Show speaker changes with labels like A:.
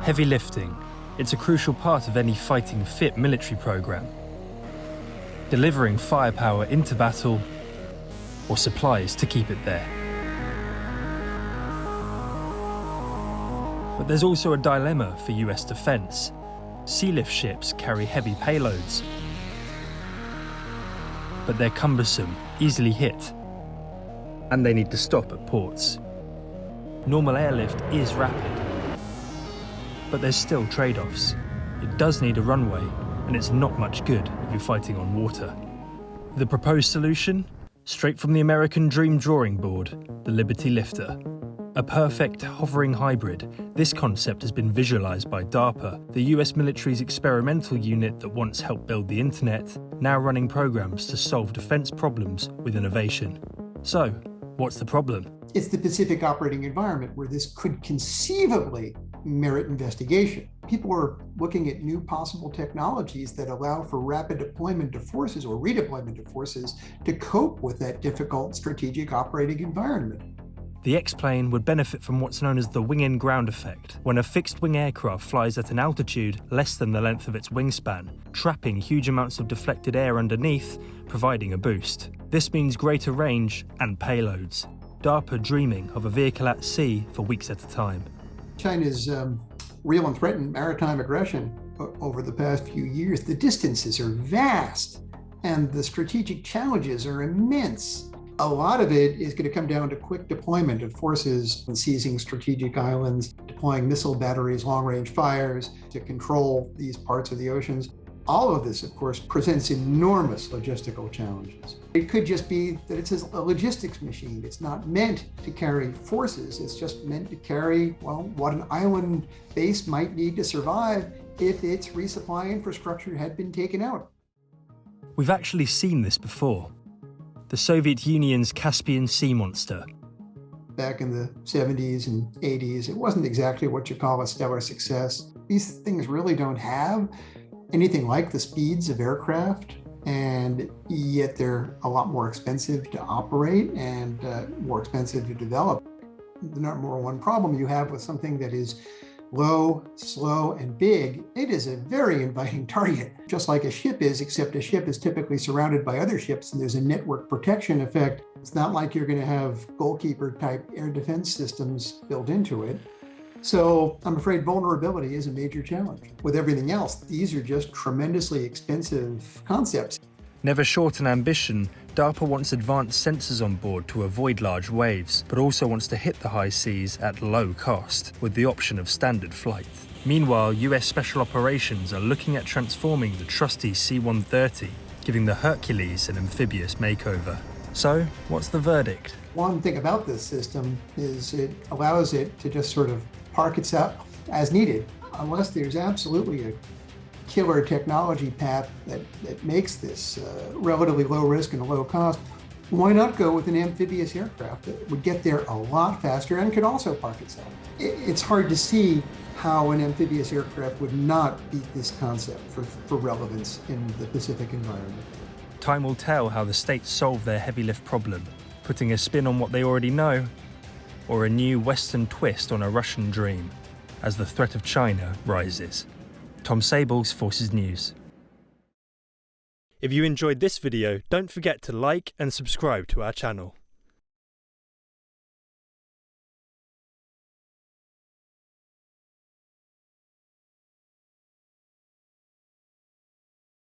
A: Heavy lifting, it's a crucial part of any fighting-fit military program. Delivering firepower into battle or supplies to keep it there. But there's also a dilemma for US defence. Sea lift ships carry heavy payloads, but they're cumbersome, easily hit, and they need to stop at ports. Normal airlift is rapid, but there's still trade-offs. It does need a runway, and it's not much good if you're fighting on water. The proposed solution? Straight from the American dream drawing board, the Liberty Lifter. A perfect hovering hybrid, this concept has been visualised by DARPA, the US military's experimental unit that once helped build the internet, now running programs to solve defence problems with innovation. So, what's the problem?
B: It's the Pacific operating environment where this could conceivably merit investigation. People are looking at new possible technologies that allow for rapid deployment of forces or redeployment of forces to cope with that difficult strategic operating environment.
A: The X-plane would benefit from what's known as the wing-and-ground effect, when a fixed-wing aircraft flies at an altitude less than the length of its wingspan, trapping huge amounts of deflected air underneath, providing a boost. This means greater range and payloads. DARPA dreaming of a vehicle at sea for weeks at a time.
B: China's real and threatened maritime aggression over the past few years, the distances are vast and the strategic challenges are immense. A lot of it is going to come down to quick deployment of forces and seizing strategic islands, deploying missile batteries, long-range fires to control these parts of the oceans. All of this, of course, presents enormous logistical challenges. It could just be that it's a logistics machine. It's not meant to carry forces. It's just meant to carry, well, what an island base might need to survive if its resupply infrastructure had been taken out.
A: We've actually seen this before. The Soviet Union's Caspian Sea monster.
B: Back in the 70s and 80s, it wasn't exactly what you call a stellar success. These things really don't have anything like the speeds of aircraft, and yet they're a lot more expensive to operate and more expensive to develop. The number one problem you have with something that is low, slow, and big, it is a very inviting target, just like a ship is, except a ship is typically surrounded by other ships and there's a network protection effect. It's not like you're going to have goalkeeper-type air defense systems built into it. So I'm afraid vulnerability is a major challenge. With everything else, these are just tremendously expensive concepts.
A: Never short in ambition, DARPA wants advanced sensors on board to avoid large waves, but also wants to hit the high seas at low cost, with the option of standard flight. Meanwhile, US Special Operations are looking at transforming the trusty C-130, giving the Hercules an amphibious makeover. So, what's the verdict?
B: One thing about this system is it allows it to just sort of park itself as needed, unless there's absolutely a killer technology path that makes this relatively low risk and low cost. Why not go with an amphibious aircraft that would get there a lot faster and could also park itself? It's hard to see how an amphibious aircraft would not beat this concept for relevance in the Pacific environment.
A: Time will tell how the states solve their heavy lift problem, putting a spin on what they already know, or a new Western twist on a Russian dream, as the threat of China rises. Tom Sable's Forces News. If you enjoyed this video, don't forget to like and subscribe to our channel.